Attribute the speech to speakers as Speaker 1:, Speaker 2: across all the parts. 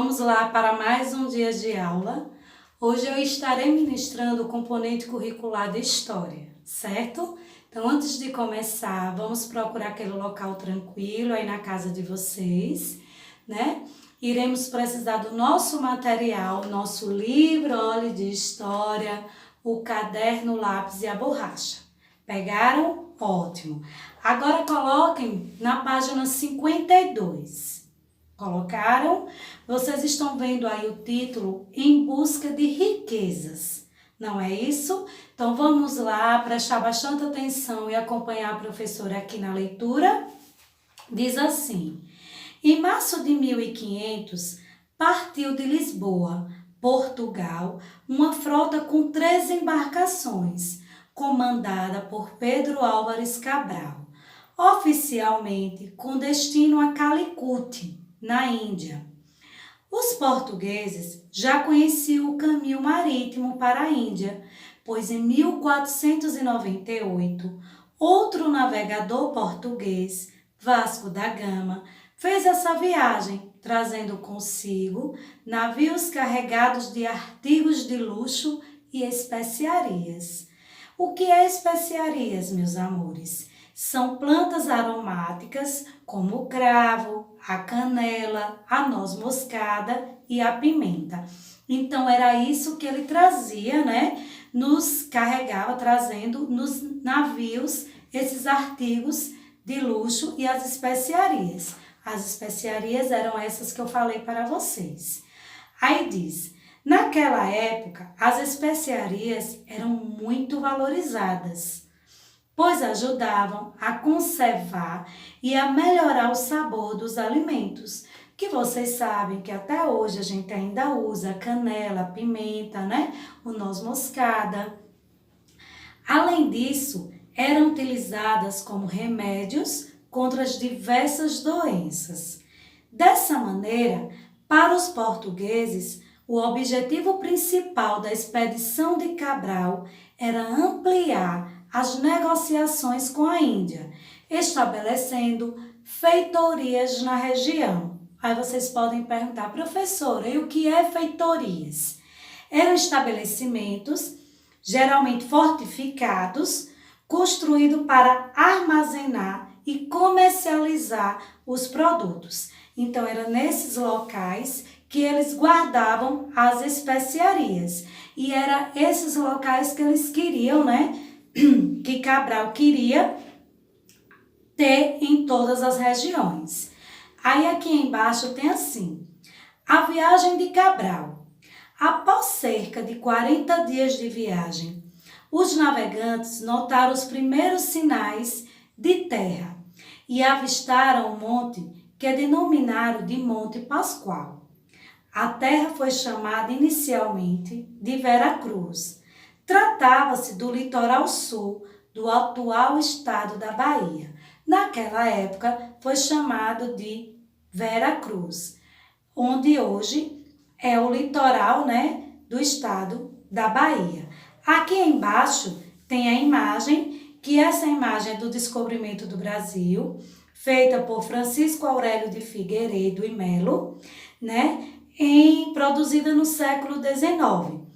Speaker 1: Vamos lá para mais um dia de aula. Hoje eu estarei ministrando o componente curricular de História, certo? Então, antes de começar, vamos procurar aquele local tranquilo aí na casa de vocês, né? Iremos precisar do nosso material, nosso livro, olha, de História, o caderno, o lápis e a borracha. Pegaram? Ótimo. Agora coloquem na página 52. Colocaram? Vocês estão vendo aí o título Em Busca de Riquezas, não é isso? Então vamos lá prestar bastante atenção e acompanhar a professora aqui na leitura. Diz assim: em março de 1500, partiu de Lisboa, Portugal, uma frota com 3 embarcações, comandada por Pedro Álvares Cabral, oficialmente com destino a Calicut, na Índia. Os portugueses já conheciam o caminho marítimo para a Índia, pois em 1498, outro navegador português, Vasco da Gama, fez essa viagem, trazendo consigo navios carregados de artigos de luxo e especiarias. O que é especiarias, meus amores? São plantas aromáticas como o cravo, a canela, a noz moscada e a pimenta. Então, era isso que ele trazia, né? Nos carregava, trazendo nos navios esses artigos de luxo e as especiarias. As especiarias eram essas que eu falei para vocês. Aí diz: naquela época, as especiarias eram muito valorizadas, pois ajudavam a conservar e a melhorar o sabor dos alimentos, que vocês sabem que até hoje a gente ainda usa canela, pimenta, né? O noz moscada. Além disso, eram utilizadas como remédios contra as diversas doenças. Dessa maneira, para os portugueses, o objetivo principal da expedição de Cabral era ampliar as negociações com a Índia, estabelecendo feitorias na região. Aí vocês podem perguntar: professora, e o que é feitorias? Eram estabelecimentos, geralmente fortificados, construídos para armazenar e comercializar os produtos. Então, era nesses locais que eles guardavam as especiarias. E era esses locais que eles queriam, né? Que Cabral queria ter em todas as regiões. Aí aqui embaixo tem assim: a viagem de Cabral. Após cerca de 40 dias de viagem, os navegantes notaram os primeiros sinais de terra e avistaram um monte que denominaram de Monte Pascoal. A terra foi chamada inicialmente de Vera Cruz. Tratava-se do litoral sul do atual estado da Bahia. Naquela época foi chamado de Vera Cruz, onde hoje é o litoral, né, do estado da Bahia. Aqui embaixo tem a imagem, que essa imagem é do descobrimento do Brasil, feita por Francisco Aurélio de Figueiredo e Melo, né, produzida no século XIX.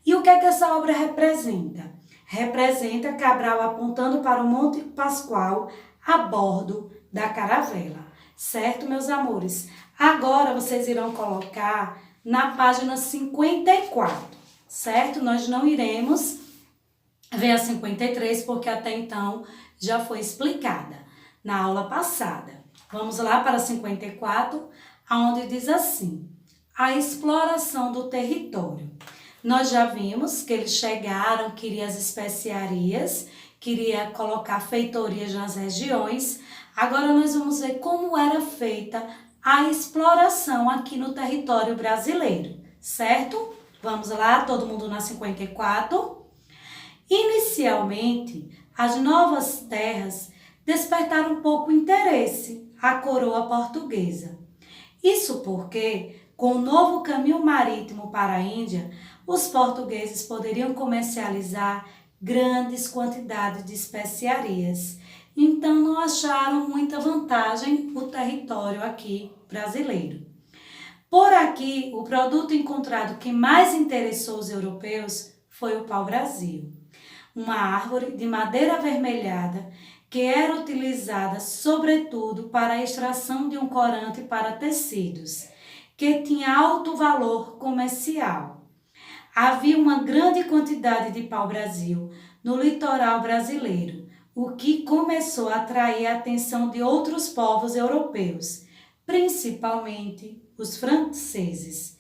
Speaker 1: E o que é que essa obra representa? Representa Cabral apontando para o Monte Pascoal a bordo da caravela. Certo, meus amores? Agora vocês irão colocar na página 54, certo? Nós não iremos ver a 53 porque até então já foi explicada na aula passada. Vamos lá para 54, onde diz assim: a exploração do território. Nós já vimos que eles chegaram, queria as especiarias, queria colocar feitorias nas regiões. Agora nós vamos ver como era feita a exploração aqui no território brasileiro, certo? Vamos lá, todo mundo na 54. Inicialmente, as novas terras despertaram pouco interesse à coroa portuguesa. Isso porque, com o novo caminho marítimo para a Índia, os portugueses poderiam comercializar grandes quantidades de especiarias. Então, não acharam muita vantagem o território aqui brasileiro. Por aqui, o produto encontrado que mais interessou os europeus foi o pau-brasil, uma árvore de madeira avermelhada que era utilizada sobretudo para a extração de um corante para tecidos, que tinha alto valor comercial. Havia uma grande quantidade de pau-brasil no litoral brasileiro, o que começou a atrair a atenção de outros povos europeus, principalmente os franceses.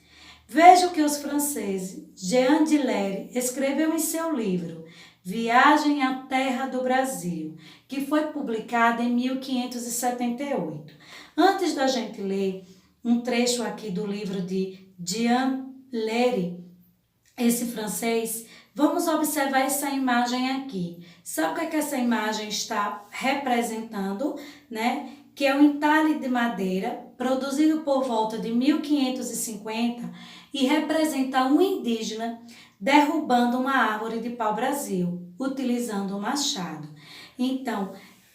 Speaker 1: Veja o que os franceses, Jean Dillery, escreveu em seu livro Viagem à Terra do Brasil, que foi publicado em 1578. Antes da gente ler um trecho aqui do livro de Jean Dillery, esse francês, vamos observar essa imagem aqui. Sabe o que essa imagem está representando, né? Que é um entalhe de madeira produzido por volta de 1550 e representa um indígena derrubando uma árvore de pau-brasil, utilizando um machado. Então,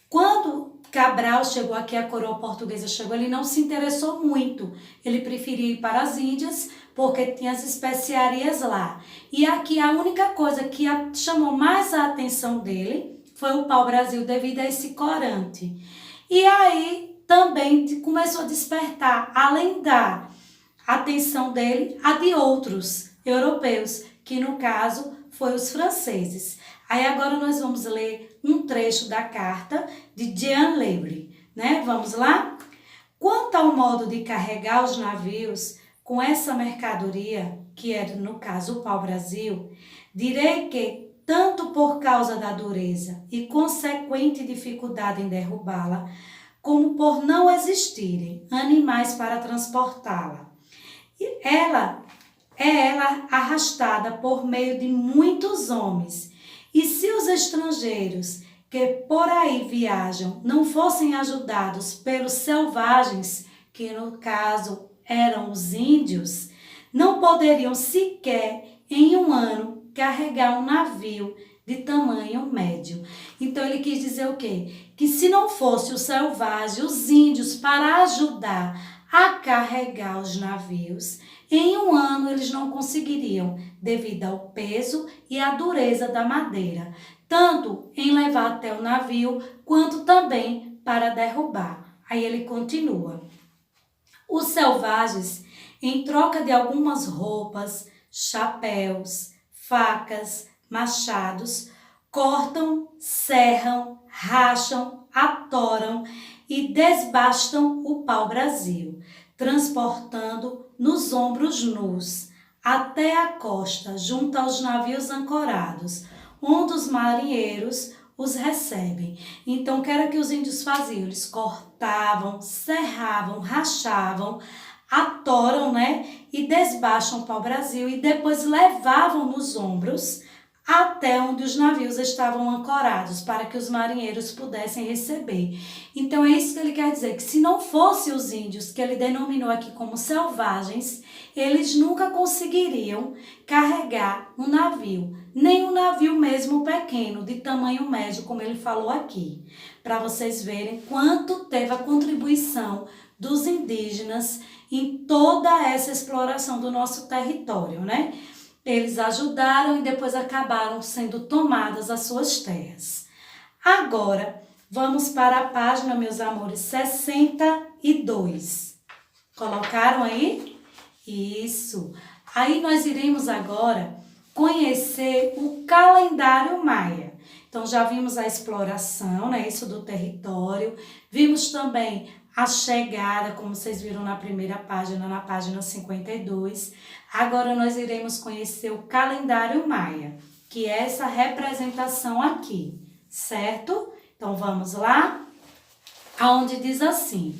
Speaker 1: quando Cabral chegou aqui, a coroa portuguesa chegou, ele não se interessou muito. Ele preferia ir para as Índias, porque tinha as especiarias lá. E aqui a única coisa que chamou mais a atenção dele foi o pau-brasil devido a esse corante. E aí também começou a despertar, além da atenção dele, a de outros europeus, que no caso foi os franceses. Aí agora nós vamos ler um trecho da carta de Jean Dillery, né? Vamos lá? Quanto ao modo de carregar os navios com essa mercadoria, que é no caso o pau-brasil, direi que, tanto por causa da dureza e consequente dificuldade em derrubá-la, como por não existirem animais para transportá-la. Ela é arrastada por meio de muitos homens. E se os estrangeiros que por aí viajam não fossem ajudados pelos selvagens, que no caso eram os índios, não poderiam sequer em um ano carregar um navio de tamanho médio. Então ele quis dizer o quê? Que se não fosse o selvagem, os índios, para ajudar a carregar os navios, em um ano eles não conseguiriam, devido ao peso e à dureza da madeira, tanto em levar até o navio, quanto também para derrubar. Aí ele continua. Os selvagens, em troca de algumas roupas, chapéus, facas, machados, cortam, serram, racham, atoram e desbastam o pau-brasil, transportando nos ombros nus até a costa, junto aos navios ancorados, onde os marinheiros os recebem. Então, o que era que os índios faziam? Eles cortavam, serravam, rachavam, atoram, né? E desbaixam o pau-brasil e depois levavam nos ombros até onde os navios estavam ancorados, para que os marinheiros pudessem receber. Então é isso que ele quer dizer, que se não fosse os índios, que ele denominou aqui como selvagens, eles nunca conseguiriam carregar um navio, nem um navio mesmo pequeno, de tamanho médio, como ele falou aqui, para vocês verem quanto teve a contribuição dos indígenas em toda essa exploração do nosso território, né? Eles ajudaram e depois acabaram sendo tomadas as suas terras. Agora, vamos para a página, meus amores, 62. Colocaram aí? Isso. Aí nós iremos agora conhecer o calendário maia. Então, já vimos a exploração, né, isso do território. Vimos também a chegada, como vocês viram na primeira página, na página 52. Agora nós iremos conhecer o calendário maia, que é essa representação aqui, certo? Então vamos lá? Aonde diz assim: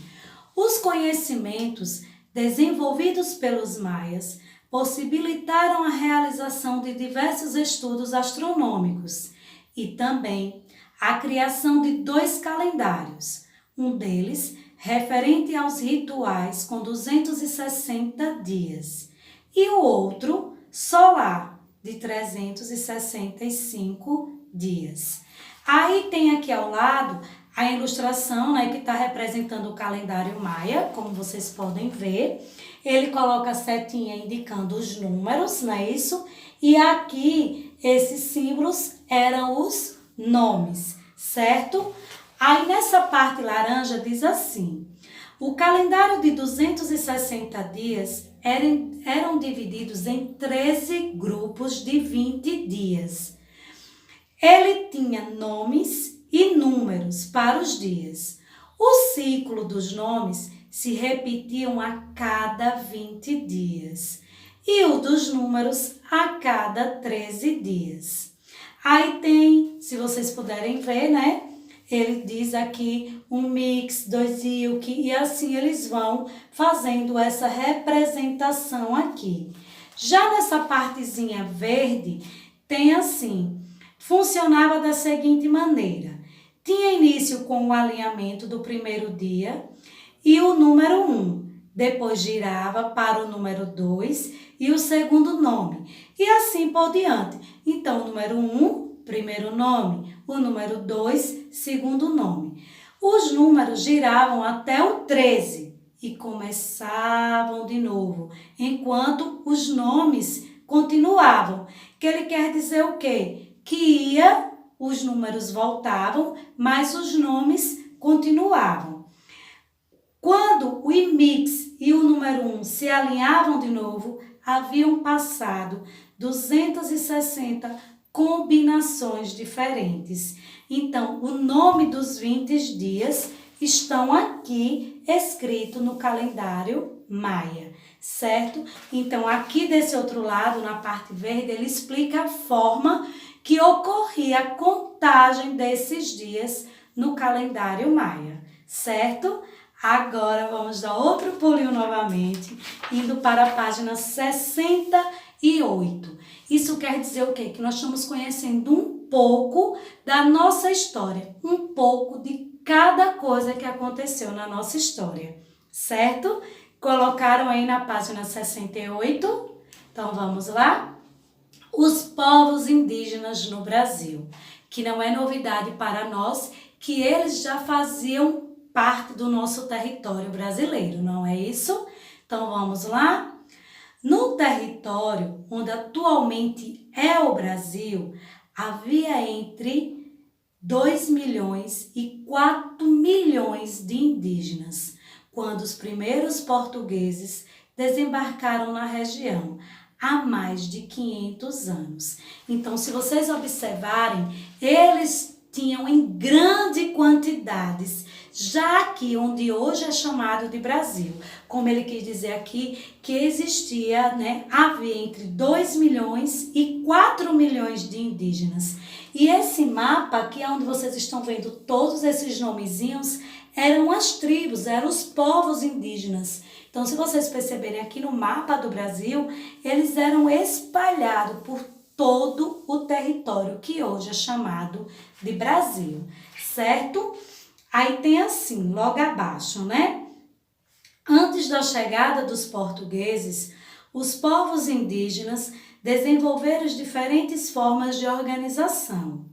Speaker 1: os conhecimentos desenvolvidos pelos maias possibilitaram a realização de diversos estudos astronômicos e também a criação de 2 calendários, um deles referente aos rituais com 260 dias e o outro solar de 365 dias. Aí tem aqui ao lado a ilustração, né, que está representando o calendário maia, como vocês podem ver. Ele coloca a setinha indicando os números, não é isso? E aqui, esses símbolos eram os nomes, certo? Aí, nessa parte laranja, diz assim: o calendário de 260 dias eram divididos em 13 grupos de 20 dias. Ele tinha nomes e números para os dias. O ciclo dos nomes se repetiam a cada 20 dias e o dos números a cada 13 dias. Aí tem, se vocês puderem ver, né? Ele diz aqui um mix, 2 ilk, e assim eles vão fazendo essa representação aqui. Já nessa partezinha verde, tem assim, funcionava da seguinte maneira: tinha início com o alinhamento do primeiro dia e o número 1, depois girava para o número 2 e o segundo nome, e assim por diante. Então, o número 1, primeiro nome, o número 2, segundo nome. Os números giravam até o 13 e começavam de novo, enquanto os nomes continuavam. Que ele quer dizer o quê? Que os números voltavam, mas os nomes continuavam. Quando o mix e o número 1 se alinhavam de novo, haviam passado 260 combinações diferentes. Então, o nome dos 20 dias estão aqui escrito no calendário maia, certo? Então, aqui desse outro lado, na parte verde, ele explica a forma que ocorria a contagem desses dias no calendário maia, certo? Agora vamos dar outro pulinho novamente, indo para a página 68. Isso quer dizer o quê? Que nós estamos conhecendo um pouco da nossa história, um pouco de cada coisa que aconteceu na nossa história, certo? Colocaram aí na página 68? Então vamos lá? Os povos indígenas no Brasil, que não é novidade para nós, que eles já faziam parte do nosso território brasileiro, não é isso? Então vamos lá? No território onde atualmente é o Brasil, havia entre 2 milhões e 4 milhões de indígenas, quando os primeiros portugueses desembarcaram na região, há mais de 500 anos. Então, se vocês observarem, eles tinham em grande quantidades, já aqui onde hoje é chamado de Brasil. Como ele quis dizer aqui, que existia, né, havia entre 2 milhões e 4 milhões de indígenas. E esse mapa aqui, onde vocês estão vendo todos esses nomezinhos, eram as tribos, eram os povos indígenas. Então, se vocês perceberem aqui no mapa do Brasil, eles eram espalhados por todo o território que hoje é chamado de Brasil, certo? Aí tem assim, logo abaixo, né? Antes da chegada dos portugueses, os povos indígenas desenvolveram diferentes formas de organização.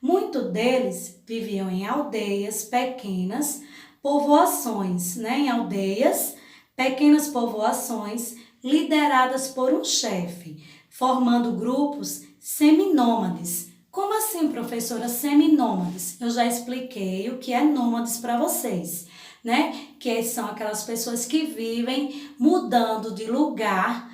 Speaker 1: Muitos deles viviam em aldeias pequenas, povoações, né? Em aldeias, pequenas povoações lideradas por um chefe, formando grupos seminômades. Como assim, professora, seminômades? Eu já expliquei o que é nômades para vocês, né? Que são aquelas pessoas que vivem mudando de lugar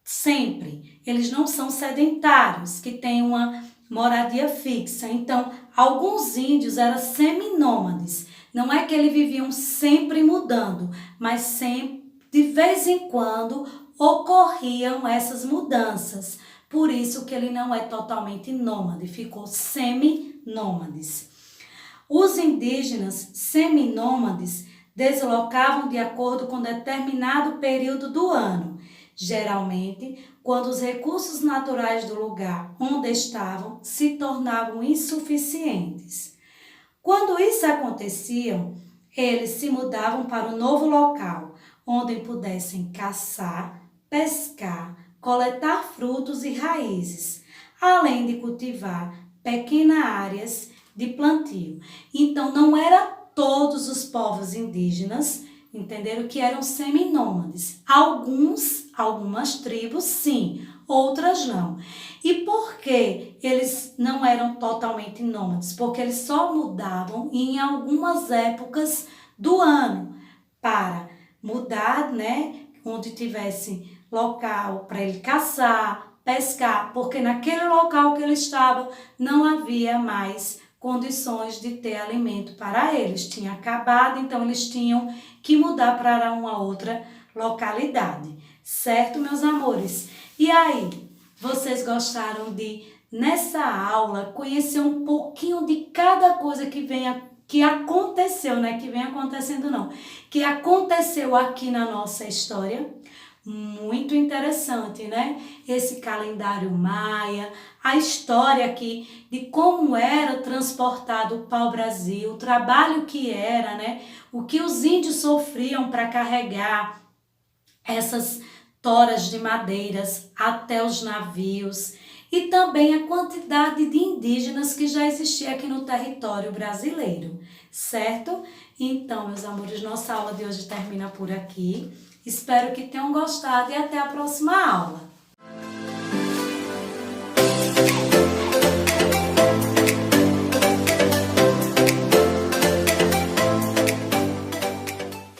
Speaker 1: sempre. Eles não são sedentários, que têm uma moradia fixa. Então, alguns índios eram seminômades. Não é que eles viviam sempre mudando, mas sempre, de vez em quando, ocorriam essas mudanças. Por isso que ele não é totalmente nômade, ficou seminômades. Os indígenas seminômades deslocavam de acordo com determinado período do ano, geralmente quando os recursos naturais do lugar onde estavam se tornavam insuficientes. Quando isso acontecia, eles se mudavam para um novo local, onde pudessem caçar, pescar, coletar frutos e raízes, além de cultivar pequenas áreas de plantio. Então, não era todos os povos indígenas, entenderam, que eram seminômades. Algumas tribos, sim, outras não. E por que eles não eram totalmente nômades? Porque eles só mudavam em algumas épocas do ano para mudar, né, onde tivesse local para ele caçar, pescar, porque naquele local que ele estava não havia mais condições de ter alimento para eles. Tinha acabado, então eles tinham que mudar para uma outra localidade. Certo, meus amores? E aí, vocês gostaram de, nessa aula, conhecer um pouquinho de cada coisa que aconteceu, né? Que vem acontecendo não, que aconteceu aqui na nossa história? Muito interessante, né? Esse calendário maia, a história aqui de como era transportado o pau-brasil, o trabalho que era, né? O que os índios sofriam para carregar essas toras de madeiras até os navios e também a quantidade de indígenas que já existia aqui no território brasileiro, certo? Então, meus amores, nossa aula de hoje termina por aqui. Espero que tenham gostado e até a próxima aula.